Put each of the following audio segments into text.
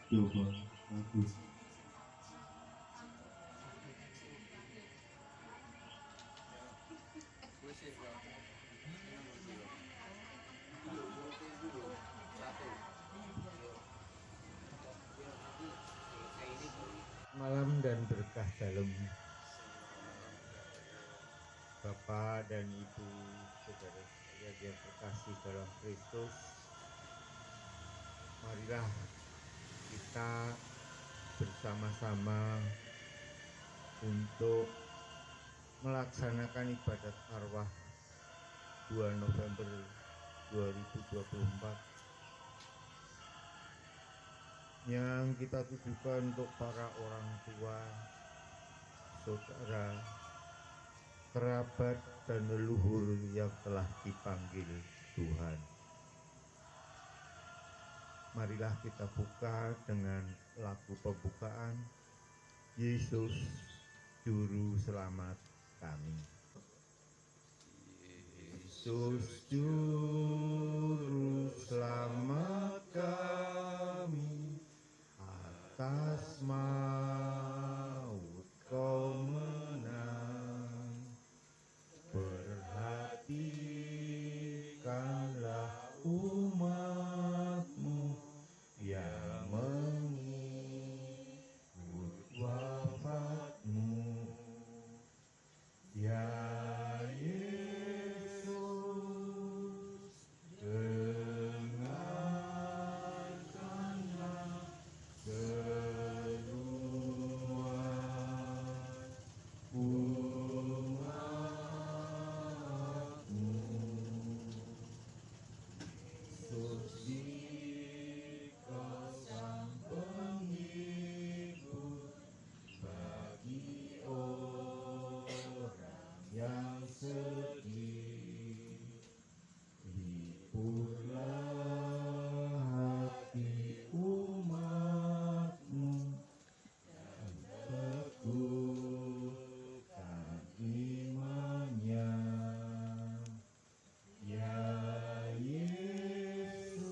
Coba bagus. Malam dan berkah dalam Bapak dan Ibu saudara saya yang terkasih dalam Kristus, marilah kita bersama-sama untuk melaksanakan ibadat arwah 2 November 2024 yang kita tujukan untuk para orang tua, saudara, kerabat, dan leluhur yang telah dipanggil Tuhan. Marilah kita buka dengan lagu pembukaan, Yesus Juru Selamat kami. Yesus Juru Selamat kami, atas maut kau menang. Perhatikanlah umatmu yang mengikut wafatmu, ya Yesus, dengarkanlah seruan umatmu. Yesus Kau sang penghibur bagi orang yang sedih. Hiburlah hati umatmu dan teguhkan imannya, ya Yesus,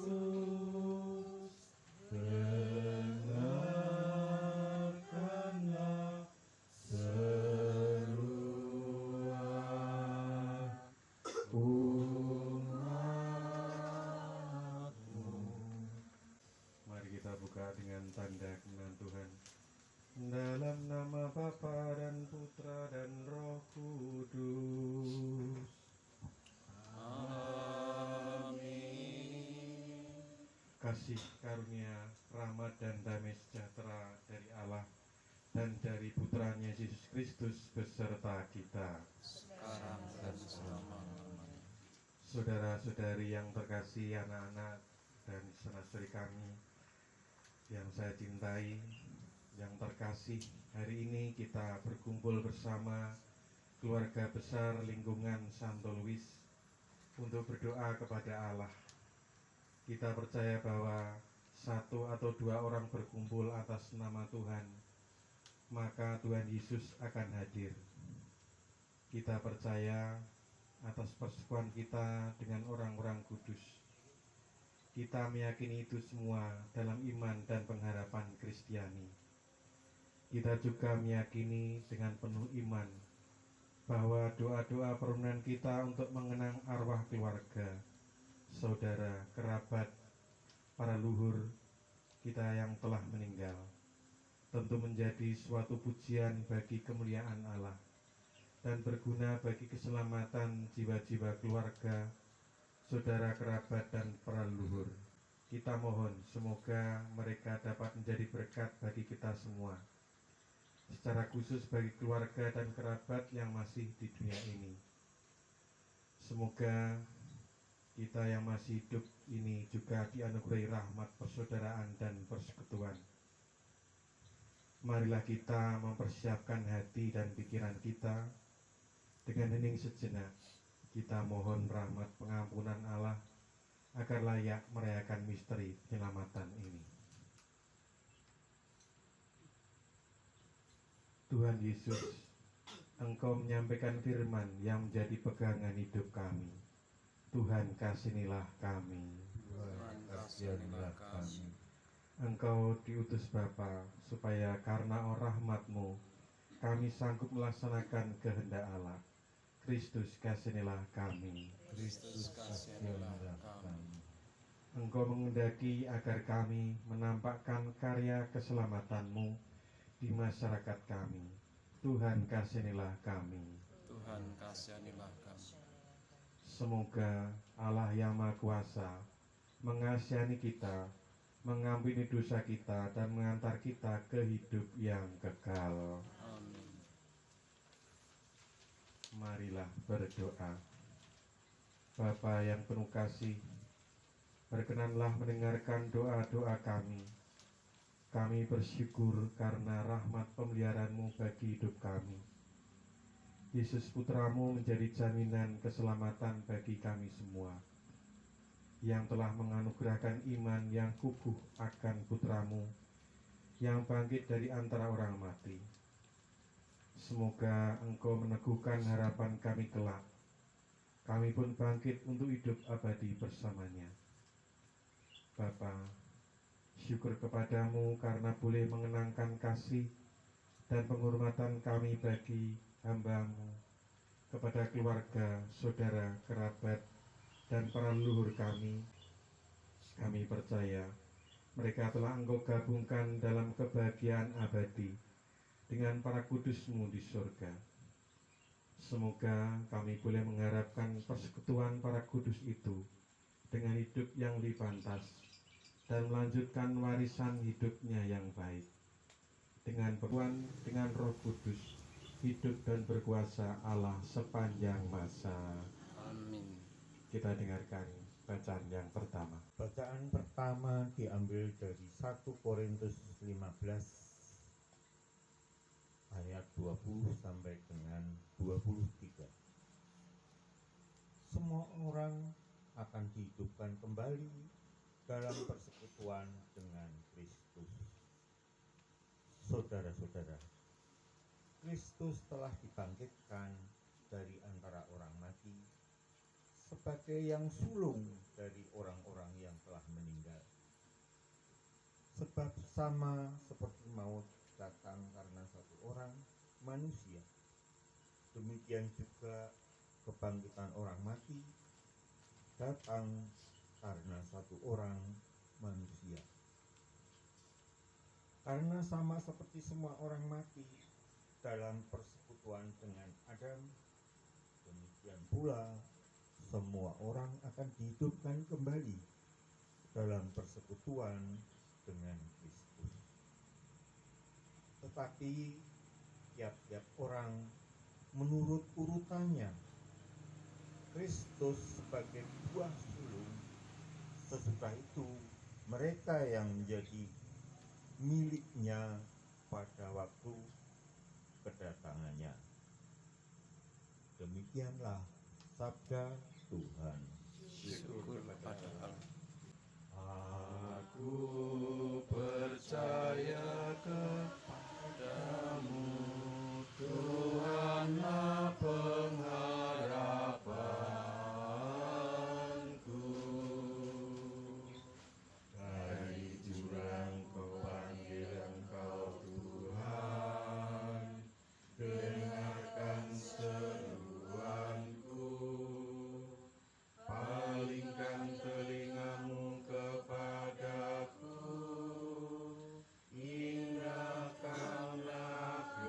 dengarkanlah seruan umatmu. Mari kita buka dengan tanda kemenangan Tuhan. Dalam nama Bapa dan Putra dan Roh Kudus. Amin. Kasih karunia, rahmat dan damai sejahtera dari Allah dan dari Putranya Yesus Kristus beserta kita sekarang dan selama-lamanya. Saudara-saudari yang terkasih, anak-anak dan saudari kami yang saya cintai, yang terkasih, hari ini kita berkumpul bersama keluarga besar lingkungan Santo Luis untuk berdoa kepada Allah. Kita percaya bahwa satu atau dua orang berkumpul atas nama Tuhan, maka Tuhan Yesus akan hadir. Kita percaya atas persekutuan kita dengan orang-orang kudus. Kita meyakini itu semua dalam iman dan pengharapan Kristiani. Kita juga meyakini dengan penuh iman bahwa doa-doa permohonan kita untuk mengenang arwah keluarga, saudara, kerabat, para luhur kita yang telah meninggal tentu menjadi suatu pujian bagi kemuliaan Allah dan berguna bagi keselamatan jiwa-jiwa keluarga, saudara, kerabat, dan para leluhur. Kita mohon semoga mereka dapat menjadi berkat bagi kita semua, secara khusus bagi keluarga dan kerabat yang masih di dunia ini. Semoga kita yang masih hidup ini juga dianugerahi rahmat persaudaraan dan persekutuan. Marilah kita mempersiapkan hati dan pikiran kita. Dengan hening sejenak, kita mohon rahmat pengampunan Allah agar layak merayakan misteri penyelamatan ini. Tuhan Yesus, Engkau menyampaikan firman yang menjadi pegangan hidup kami. Tuhan, kasihanilah kami. Tuhan, kasihanilah kami. Engkau diutus Bapa supaya karena rahmat-Mu kami sanggup melaksanakan kehendak Allah. Kristus kasihanilah kami. Kristus kasihanilah kami. Engkau mengendaki agar kami menampakkan karya keselamatan-Mu di masyarakat kami. Tuhan kasihanilah kami. Tuhan kasihanilah kami. Semoga Allah yang Maha Kuasa mengasihani kita, mengampuni dosa kita, dan mengantar kita ke hidup yang kekal. Amin. Marilah berdoa. Bapa yang penuh kasih, berkenanlah mendengarkan doa-doa kami. Kami bersyukur karena rahmat pemeliharaan-Mu bagi hidup kami. Yesus Putra-Mu menjadi jaminan keselamatan bagi kami semua, yang telah menganugerahkan iman yang kukuh akan Putra-Mu yang bangkit dari antara orang mati. Semoga Engkau meneguhkan harapan kami kelak. Kami pun bangkit untuk hidup abadi bersamanya. Bapa, syukur kepadamu karena boleh mengenangkan kasih dan penghormatan kami bagi hamba-Mu, kepada keluarga, saudara, kerabat, dan para leluhur kami. Kami percaya mereka telah Engkau gabungkan dalam kebahagiaan abadi dengan para kudus-Mu di surga. Semoga kami boleh mengharapkan persekutuan para kudus itu dengan hidup yang lebih pantas dan melanjutkan warisan hidupnya yang baik dengan perbuatan dengan Roh Kudus, hidup dan berkuasa Allah sepanjang masa. Amin. Kita dengarkan bacaan yang pertama. Bacaan pertama diambil dari 1 Korintus 15 ayat 20 sampai dengan 23. Semua orang akan dihidupkan kembali dalam persekutuan dengan Kristus. Saudara-saudara, Kristus telah dibangkitkan dari antara orang mati sebagai yang sulung dari orang-orang yang telah meninggal. Sebab sama seperti maut datang karena satu orang manusia, demikian juga kebangkitan orang mati datang karena satu orang manusia. Karena sama seperti semua orang mati dalam persekutuan dengan Adam, demikian pula semua orang akan dihidupkan kembali dalam persekutuan dengan Kristus. Tetapi tiap-tiap orang menurut urutannya. Kristus sebagai buah sulung, sesudah itu mereka yang menjadi miliknya pada waktu kedatangannya. Demikianlah sabda Tuhan. Syukur kepada Allah. Aku percaya kepadamu, Tuhanlah pengharapanku. Dari jurang kau panggil Engkau Tuhan, dengarkan seruanku. Palingkan telingamu kepadaku, indahkanlah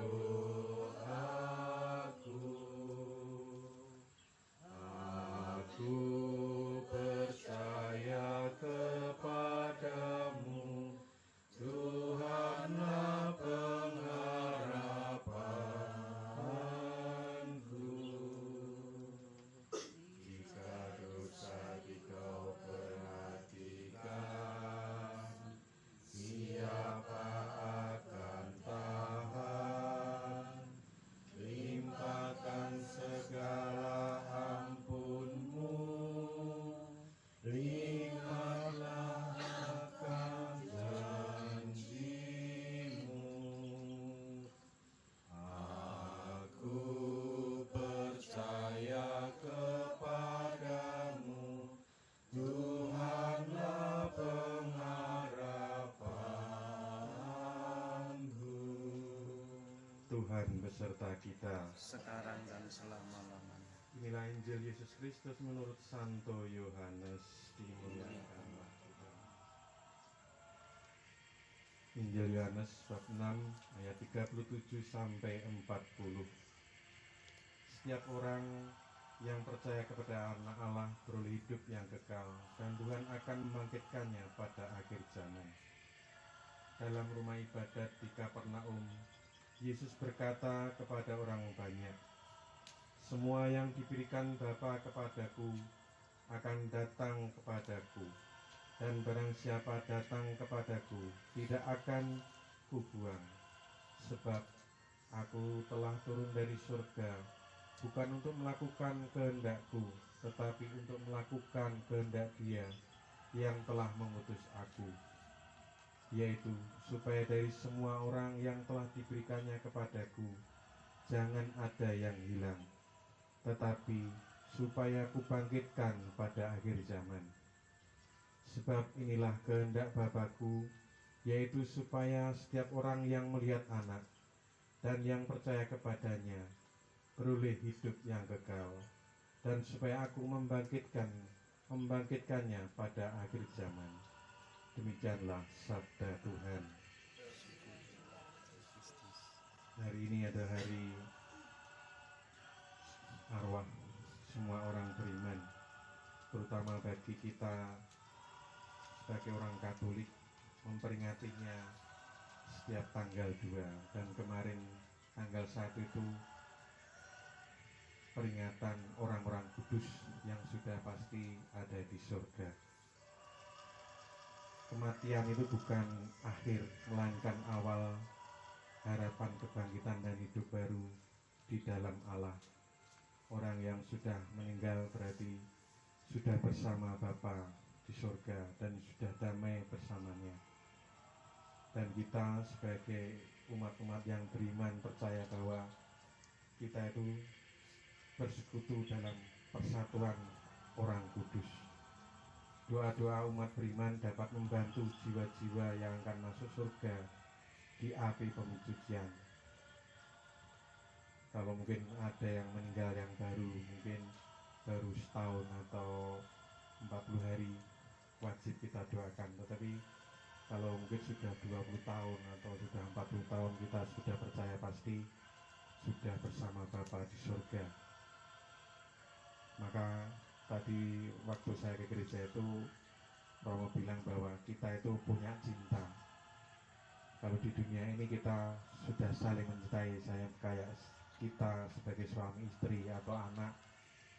Tuhan beserta kita. sekarang dan selama-lamanya. Inilah Injil Yesus Kristus menurut Santo Yohanes. Dimuliakanlah Tuhan. Injil Yohanes bab 6 ayat 37 sampai 40. Setiap orang yang percaya kepada Anak Allah beroleh hidup yang kekal, dan Tuhan akan membangkitkannya pada akhir zaman. Dalam rumah ibadat di Kapernaum, Yesus berkata kepada orang banyak, "Semua yang diberikan Bapa kepadaku akan datang kepadaku, dan barang siapa datang kepadaku tidak akan kubuang. Sebab aku telah turun dari surga, bukan untuk melakukan kehendakku, tetapi untuk melakukan kehendak Dia yang telah mengutus aku, yaitu supaya dari semua orang yang telah diberikannya kepadaku jangan ada yang hilang, tetapi supaya kubangkitkan pada akhir zaman. Sebab inilah kehendak Bapa-Ku, yaitu supaya setiap orang yang melihat Anak dan yang percaya kepadanya beroleh hidup yang kekal, dan supaya aku membangkitkannya pada akhir zaman." Demikianlah sabda Tuhan. Hari ini adalah hari arwah semua orang beriman, terutama bagi kita sebagai orang Katolik, memperingatinya setiap tanggal 2, dan kemarin tanggal 1 itu peringatan orang-orang kudus yang sudah pasti ada di surga. Kematian itu bukan akhir, melainkan awal harapan kebangkitan dan hidup baru di dalam Allah. Orang yang sudah meninggal berarti sudah bersama Bapa di surga dan sudah damai bersamanya. Dan kita sebagai umat-umat yang beriman percaya bahwa kita itu bersekutu dalam persatuan orang kudus. Doa-doa umat beriman dapat membantu jiwa-jiwa yang akan masuk surga di api pencucian. Kalau mungkin ada yang meninggal yang baru, mungkin baru setahun atau 40 hari, wajib kita doakan. Tetapi kalau mungkin sudah 20 tahun atau sudah 40 tahun, kita sudah percaya pasti sudah bersama Bapa di surga. Maka tadi waktu saya ke gereja itu Romo bilang bahwa kita itu punya cinta. Kalau di dunia ini kita sudah saling mencintai, saya kayak kita sebagai suami istri atau anak,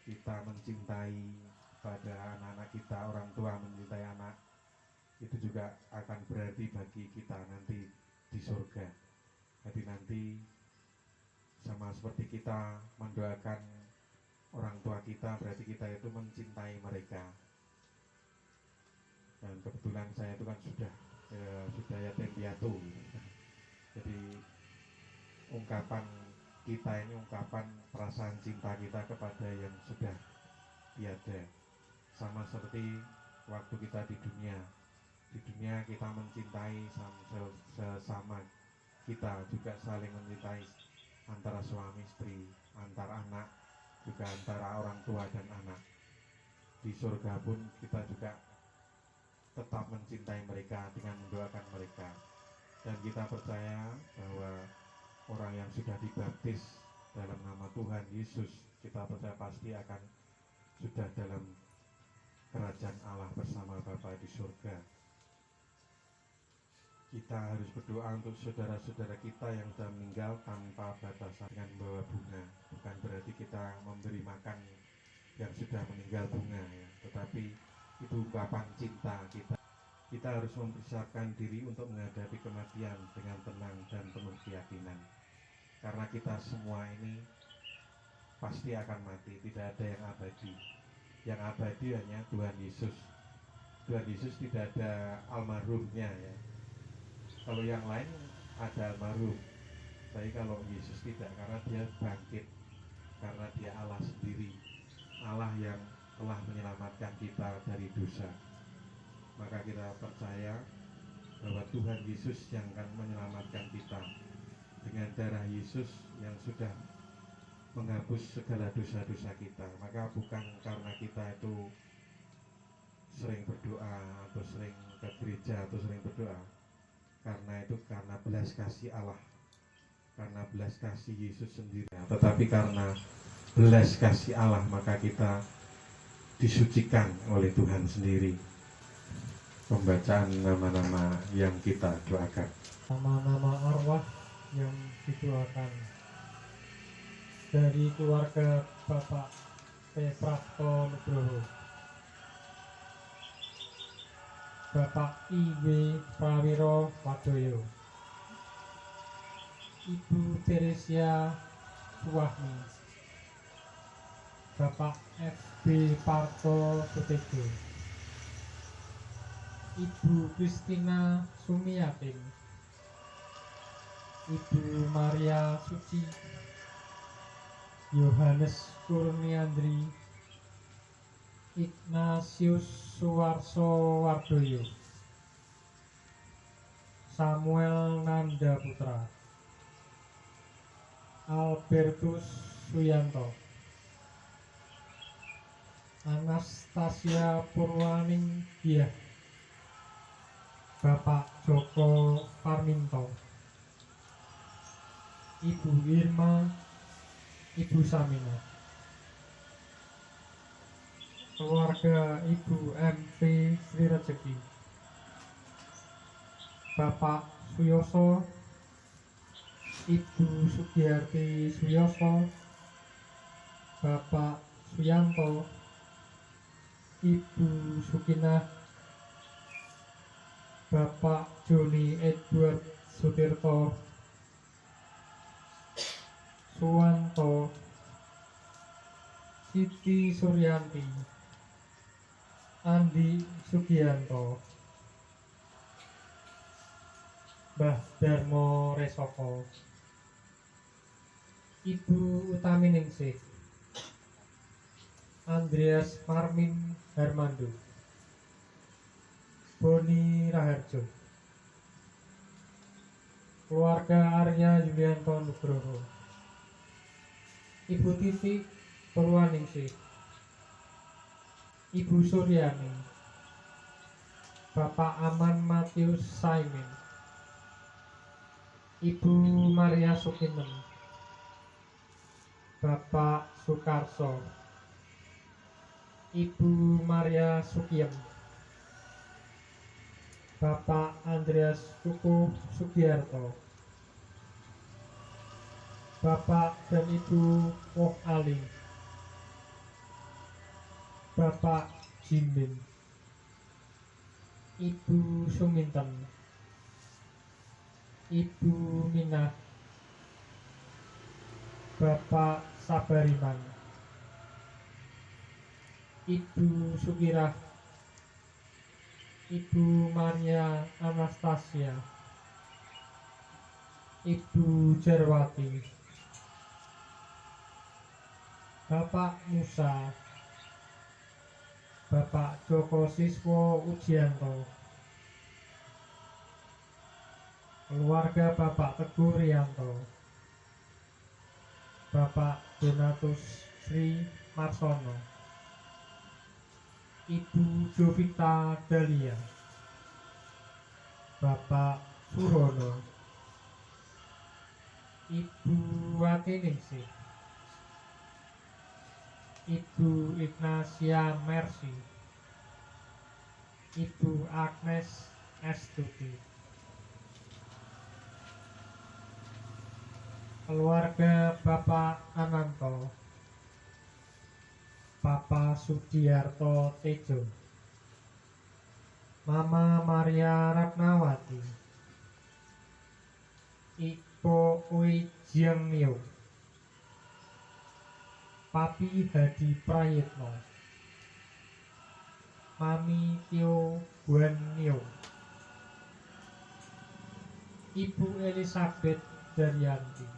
kita mencintai pada anak-anak kita, orang tua mencintai anak, itu juga akan berarti bagi kita nanti di surga. Jadi nanti sama seperti kita mendoakan orang tua kita, berarti kita itu mencintai mereka. Dan kebetulan saya itu kan sudah yatim piatu. Jadi ungkapan kita ini ungkapan perasaan cinta kita kepada yang sudah tiada. Sama seperti waktu kita di dunia. Di dunia kita mencintai sesama kita, juga saling mencintai antara suami istri, antar anak, juga antara orang tua dan anak. Di surga pun kita juga tetap mencintai mereka dengan mendoakan mereka. Dan kita percaya bahwa orang yang sudah dibaptis dalam nama Tuhan Yesus, kita percaya pasti akan sudah dalam kerajaan Allah bersama Bapa di surga. Kita harus berdoa untuk saudara-saudara kita yang sudah meninggal tanpa batasan dengan membawa bunga. Bukan berarti kita memberi makan yang sudah meninggal bunga, ya, tetapi itu ungkapan cinta kita. Kita harus mempersiapkan diri untuk menghadapi kematian dengan tenang dan penuh keyakinan. Karena kita semua ini pasti akan mati, tidak ada yang abadi. Yang abadi hanya Tuhan Yesus. Tuhan Yesus tidak ada almarhumnya, ya. Kalau yang lain ada almarhum, tapi kalau Yesus tidak, karena dia bangkit, karena dia Allah sendiri, Allah yang telah menyelamatkan kita dari dosa. Maka kita percaya bahwa Tuhan Yesus yang akan menyelamatkan kita dengan darah Yesus yang sudah menghapus segala dosa-dosa kita. Maka bukan karena kita itu sering berdoa atau sering ke gereja atau sering berdoa, karena itu karena belas kasih Allah, karena belas kasih Yesus sendiri, tetapi karena belas kasih Allah maka kita disucikan oleh Tuhan sendiri. Pembacaan nama-nama yang kita doakan. Nama-nama arwah yang didoakan dari keluarga Bapak P. Prapto Nugroho, Bapak I.W. Prawiro Wadoyo, Ibu Teresia Suwahmi, Bapak F.B. Parto Sutego, Ibu Kristina Sumiatin, Ibu Maria Suci, Yohanes Kurniandri, Ignatius Suwarso Wardoyo, Samuel Nanda Putra, Albertus Suyanto, Anastasia Purwaninggiah, Bapak Joko Parminto, Ibu Irma, Ibu Samina, keluarga Ibu MP Sri Rezeki, Bapak Suyoso, Ibu Sugiyarti Suyoso, Bapak Suyanto, Ibu Sukinah, Bapak Joni Edward Sutirto, Suwanto, Siti Suryanti, Andi Sugianto, Mbah Darmo Resoko, Ibu Utaminingsih, Andreas Marmin Hermandu, Boni Raharjo, keluarga Arya Yulianto Nugroho, Ibu Titi Purwaningsih, Ibu Suryani, Bapak Aman Matius Saimin, Ibu Maria Sukinem, Bapak Sukarso, Ibu Maria Sukiem, Bapak Andreas Suku Sugiarto, Bapak dan Ibu Woh Ali, Bapak Jimbin, Ibu Suminten, Ibu Minah, Bapak Sabariman, Ibu Sukirah, Ibu Maria Anastasia, Ibu Jarwati, Bapak Musa, Bapak Joko Siswo Ujianto, keluarga Bapak Teguh Rianto, Bapak Donatus Sri Marsono, Ibu Jovita Dahlia, Bapak Surono, Ibu Watiningsih, Ibu Ignacia Mercy, Ibu Agnes Estuti, keluarga Bapak Ananto, Bapak Sudiarto Tejo, Mama Maria Ratnawati, Ipo Ui Jiang Nio, Papi Hadi Prayitno, Mami Tio Guan Nio, Ibu Elizabeth Daryanti,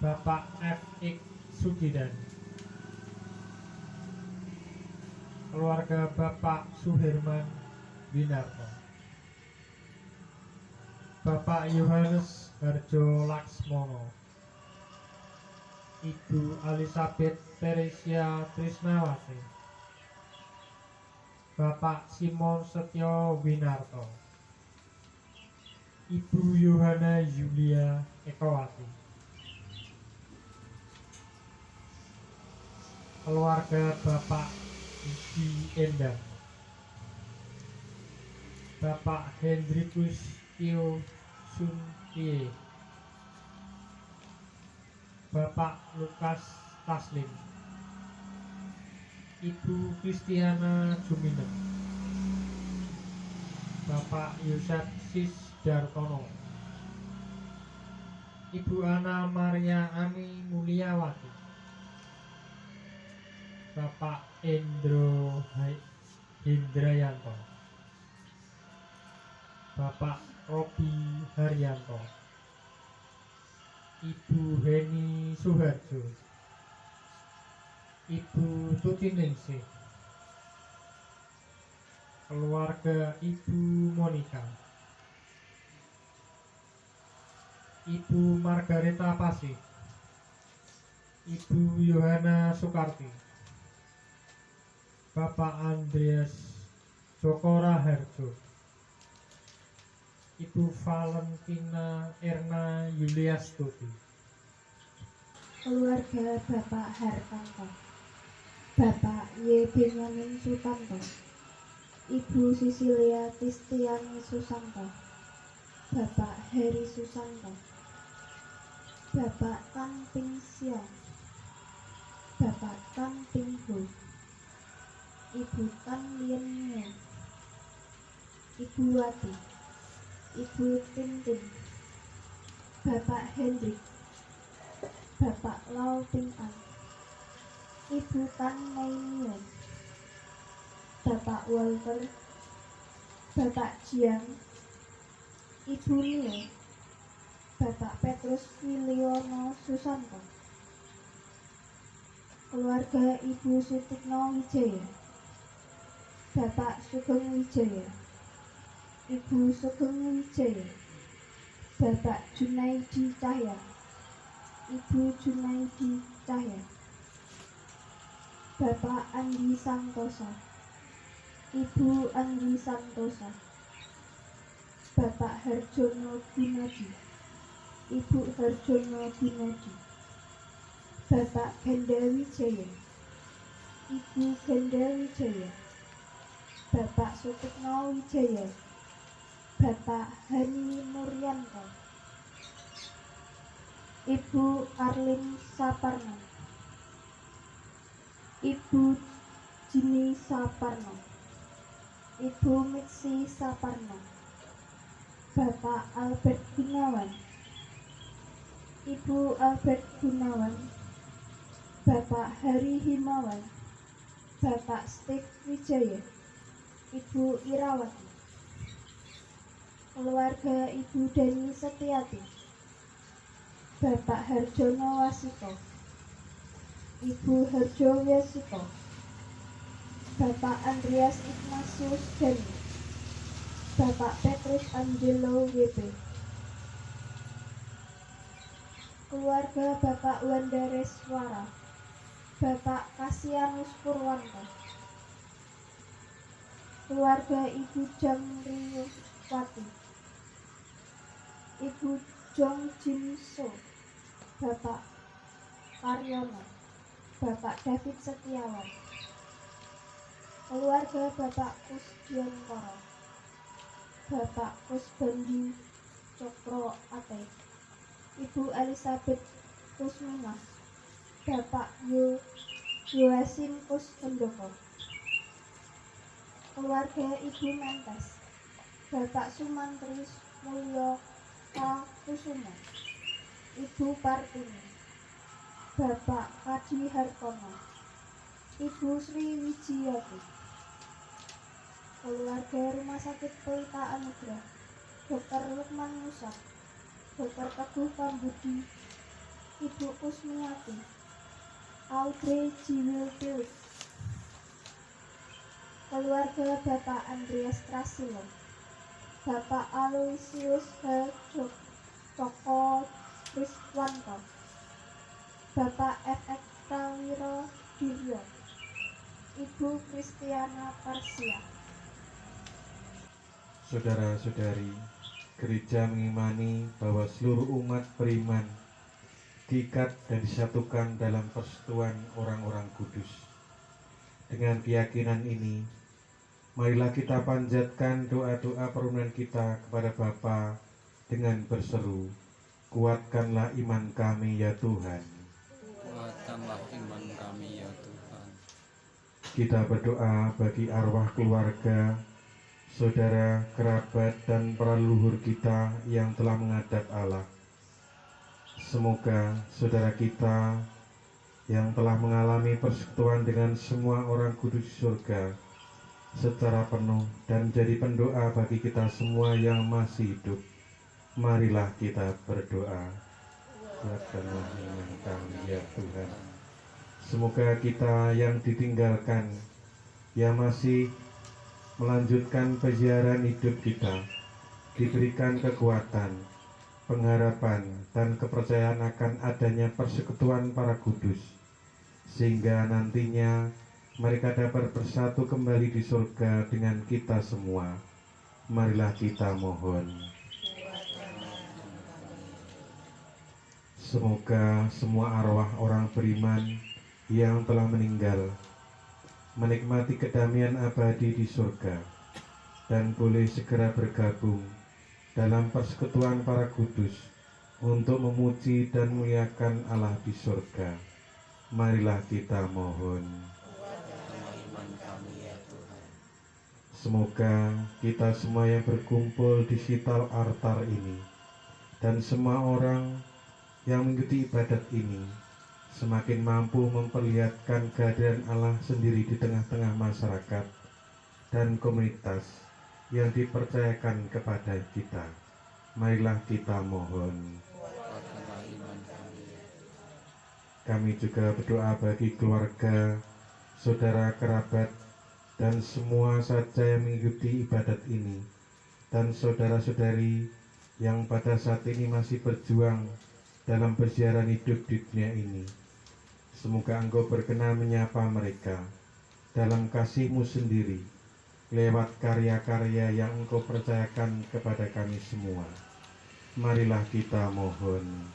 Bapak F.X. Sugidan, keluarga Bapak Suherman Winarto, Bapak Yohanes Harjo Laksmono, Ibu Elizabeth Teresia Trisnawati, Bapak Simon Setyo Winarto, Ibu Yohana Yulia Ekawati, keluarga Bapak Iji Endang, Bapak Hendrikus Tio Suntie, Bapak Lukas Taslim, Ibu Kristiana Juminem, Bapak Yosef Sis Dartono, Ibu Ana Maria Ami Mulyawati, Bapak Endro Hindrayanto, Bapak Robi Haryanto, Ibu Heni Suharjo, Ibu Tutiningsih, keluarga Ibu Monika, Ibu Margareta Pasih, Ibu Yohana Sukarti, Bapak Andreas Jokora Harjo, Ibu Valentina Erna Yuliastuti, keluarga Bapak Hartanto, Bapak Y. Benyamin Sutanto, Ibu Sisilia Tistiani Susanto, Bapak Heri Susanto, Bapak Tan Ping Siong, Bapak Tan Ping Ho, Ibu Tan Lien Mie, Ibu Wati, Ibu Tintin, Bapak Hendrik, Bapak Lau Ping An, Ibu Tan Mei Mien, Bapak Walter, Bapak Jiang, Ibu Nie, Bapak Petrus Wiliono Susanto, keluarga Ibu Sutikno Wijaya, Bapak Sugeng Wijaya, Ibu Sugeng Wijaya, Bapak Junaidi Cahya, Ibu Junaidi Cahya, Bapak Andi Santosa, Ibu Andi Santosa, Bapak Harjono Gunadi, Ibu Harjono Gunadi, Bapak Ganda Wijaya, Ibu Ganda Wijaya, Bapak Sutikno Wijaya, Bapak Hani Nuryanto, Ibu Arlin Saparno, Ibu Jini Saparno, Ibu Mitsi Saparno, Bapak Albert Gunawan, Ibu Albert Gunawan, Bapak Hari Himawan, Bapak Steve Wijaya, Ibu Irawati, keluarga Ibu Dani Setiati, Bapak Harjono Wasito, Ibu Harjo Wasito, Bapak Andreas Ignatius Dani, Bapak Petrus Angelo WP, keluarga Bapak Wandareswara, Bapak Kasianus Purwanto, keluarga Ibu Jamriwati, Ibu Jong Jin So, Bapak Karyono, Bapak David Setiawan, keluarga Bapak Kusdiontoro, Bapak Kusbandi Cokro Ate, Ibu Elizabeth Kusminas, Bapak Yoasin Kushendoko, keluarga Ibu Mentes, Bapak Sumantri Mulyo Kusumo, Ibu Partini, Bapak Kadi Hartono, Ibu Sri Wijiyati, keluarga Rumah Sakit Pelita Anugrah, Dr. Lukman Musa, Dr. Teguh Pambudi, Ibu Kusmiati, Audrey Jiwil Philip, keluarga Bapak Andreas Trasilo, Bapak Aloysius H. Joko Kriswanto, Bapak FX Prawiro Diryo, Ibu Kristiana Parsia. Saudara-saudari, gereja mengimani bahwa seluruh umat beriman diikat dan disatukan dalam persekutuan orang-orang kudus. Dengan keyakinan ini, marilah kita panjatkan doa-doa permohonan kita kepada Bapa dengan berseru, kuatkanlah iman kami ya Tuhan. Kuatkanlah iman kami ya Tuhan. Kita berdoa bagi arwah keluarga, saudara, kerabat, dan para leluhur kita yang telah menghadap Allah. Semoga saudara kita yang telah mengalami persekutuan dengan semua orang kudus di surga secara penuh dan jadi pendoa bagi kita semua yang masih hidup. Marilah kita berdoa. Kuatkanlah iman kami ya Tuhan. Semoga kita yang ditinggalkan, yang masih melanjutkan perjalanan hidup kita, diberikan kekuatan, pengharapan, dan kepercayaan akan adanya persekutuan para kudus, sehingga nantinya mereka dapat bersatu kembali di surga dengan kita semua. Marilah kita mohon. Semoga semua arwah orang beriman yang telah meninggal menikmati kedamaian abadi di surga dan boleh segera bergabung dalam persekutuan para kudus untuk memuji dan memuliakan Allah di surga. Marilah kita mohon. Semoga kita semua yang berkumpul di sital altar ini dan semua orang yang mengikuti ibadat ini semakin mampu memperlihatkan kehadiran Allah sendiri di tengah-tengah masyarakat dan komunitas yang dipercayakan kepada kita. Marilah kita mohon. Kami juga berdoa bagi keluarga, saudara kerabat, dan semua saja yang mengikuti ibadat ini, dan saudara-saudari yang pada saat ini masih berjuang dalam perjalanan hidup di dunia ini. Semoga Engkau berkenan menyapa mereka dalam kasih-Mu sendiri, lewat karya-karya yang Engkau percayakan kepada kami semua. Marilah kita mohon.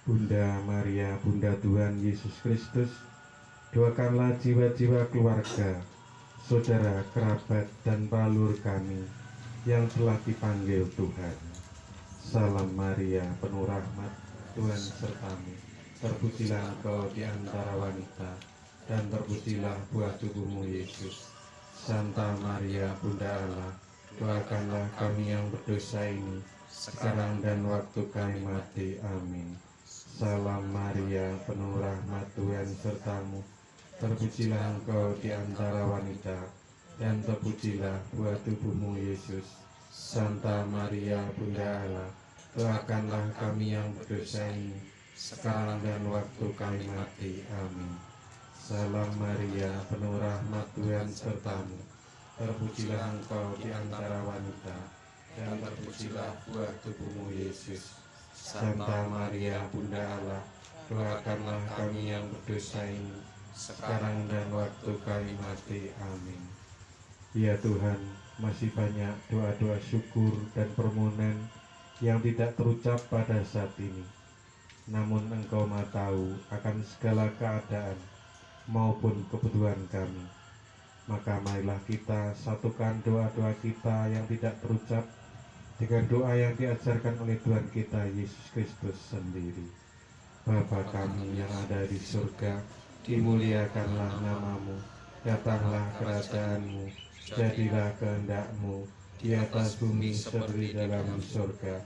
Bunda Maria, Bunda Tuhan Yesus Kristus, doakanlah jiwa-jiwa keluarga, saudara, kerabat, dan leluhur kami yang telah dipanggil Tuhan. Salam Maria, penuh rahmat, Tuhan sertamu. Terpujilah Engkau di antara wanita, dan terpujilah buah tubuhmu Yesus. Santa Maria, Bunda Allah, doakanlah kami yang berdosa ini, sekarang dan waktu kami mati. Amin. Salam Maria, penuh rahmat, Tuhan sertamu. Terpujilah Engkau di antara wanita, dan terpujilah buah tubuhmu Yesus. Santa Maria, Bunda Allah, doakanlah kami yang berdosa ini, sekarang dan waktu kami mati. Amin. Salam Maria, penuh rahmat, Tuhan sertamu. Terpujilah Engkau di antara wanita, dan terpujilah buah tubuhmu Yesus. Santa Maria, Bunda Allah, doakanlah kami yang berdosa ini, sekarang dan waktu kami mati. Amin. Ya Tuhan, masih banyak doa-doa syukur dan permohonan yang tidak terucap pada saat ini. Namun Engkau Maha tahu akan segala keadaan maupun kebutuhan kami. Maka marilah kita satukan doa-doa kita yang tidak terucap dengan doa yang diajarkan oleh Tuhan kita Yesus Kristus sendiri. Bapa kami yang ada di surga, dimuliakanlah namamu, datanglah kerajaan-Mu, jadilah kehendak-Mu di atas bumi seperti dalam surga.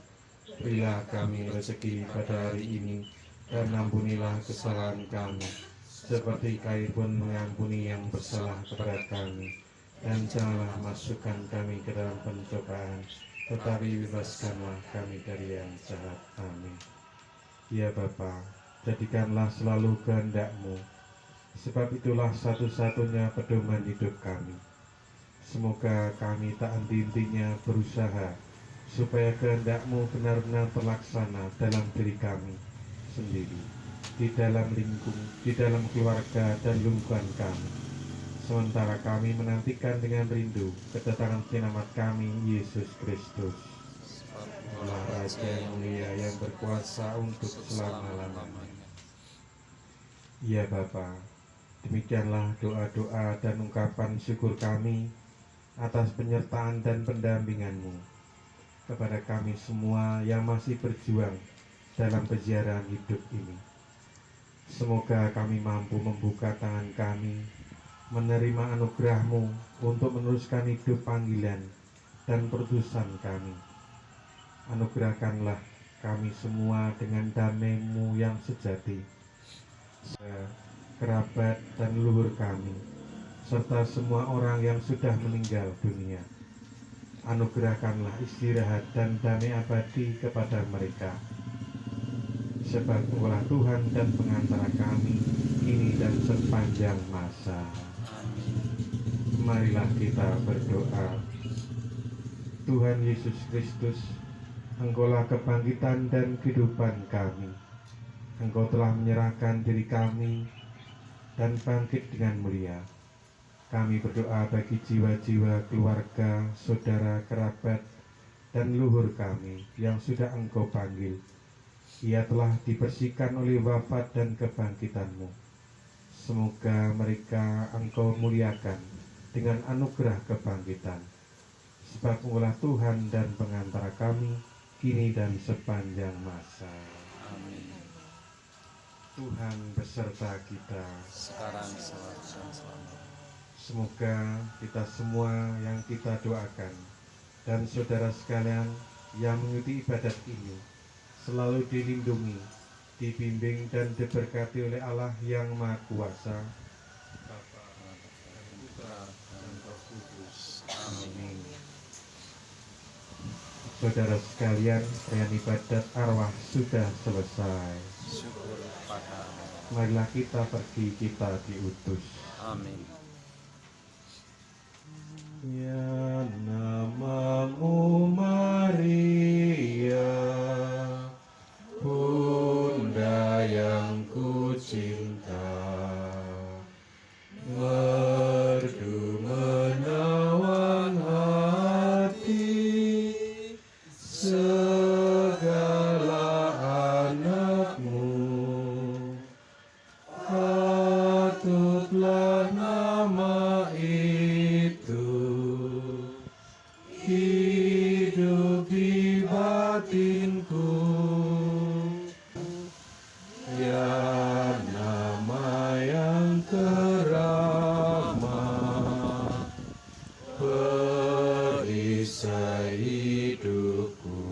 Berilah kami rezeki pada hari ini, dan ampunilah kesalahan kami, seperti kami pun mengampuni yang bersalah kepada kami. Dan janganlah masukkan kami ke dalam pencobaan, tetapi bebaskanlah kami dari yang jahat. Amin. Ya Bapa, jadikanlah selalu kehendak-Mu, sebab itulah satu-satunya pedoman hidup kami. Semoga kami tak henti-hentinya berusaha supaya kehendak-Mu benar-benar terlaksana dalam diri kami sendiri, di dalam keluarga dan lingkungan kami. Sementara kami menantikan dengan rindu kedatangan penyelamat kami, Yesus Kristus. Allah Raja yang mulia yang berkuasa untuk selama-lamanya. Ya Bapa, demikianlah doa-doa dan ungkapan syukur kami atas penyertaan dan pendampingan-Mu kepada kami semua yang masih berjuang dalam perjalanan hidup ini. Semoga kami mampu membuka tangan kami, menerima anugerah-Mu untuk meneruskan hidup panggilan dan perutusan kami. Anugerahkanlah kami semua dengan damai-Mu yang sejati, kerabat dan leluhur kami, serta semua orang yang sudah meninggal dunia. Anugerahkanlah istirahat dan damai abadi kepada mereka. Sebab Engkaulah Tuhan dan pengantara kami, kini dan sepanjang masa. Marilah kita berdoa. Tuhan Yesus Kristus, Engkaulah kebangkitan dan kehidupan kami. Engkau telah menyerahkan diri kami dan bangkit dengan mulia. Kami berdoa bagi jiwa-jiwa keluarga, saudara, kerabat, dan leluhur kami yang sudah Engkau panggil. Ia telah dibersihkan oleh wafat dan kebangkitan-Mu. Semoga mereka Engkau muliakan dengan anugerah kebangkitan. Sebab Engkaulah Tuhan dan pengantara kami, kini dan sepanjang masa. Amin. Tuhan beserta kita. Sekarang dan selamanya. Semoga kita semua yang kita doakan dan saudara sekalian yang mengikuti ibadat ini selalu dilindungi, dibimbing dan diberkati oleh Allah yang Maha Kuasa, Bapa dan Putra dan Roh Kudus. Amin. Saudara sekalian, perayaan ibadat arwah sudah selesai. Syukur pada Allah. Marilah kita pergi, kita diutus. Amin. Ya namamu Maria, Bunda yang ku cinta, merdu menawan hati segala anakmu, patutlah nama itu hidup di batinku. Ya nama yang keramat, perisai hidupku.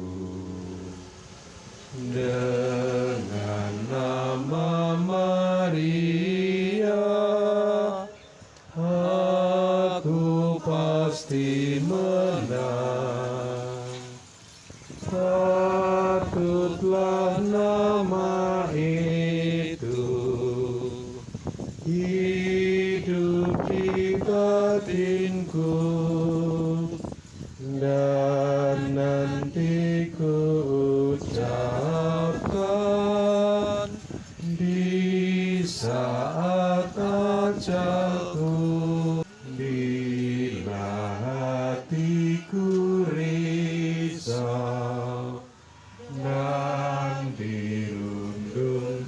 Dengan nama Maria, aku pasti menang. Patutlah nama itu hidup di batinku, dan nanti ku ucapkan di saat ajalku. Bila hatiku risau dan dirundung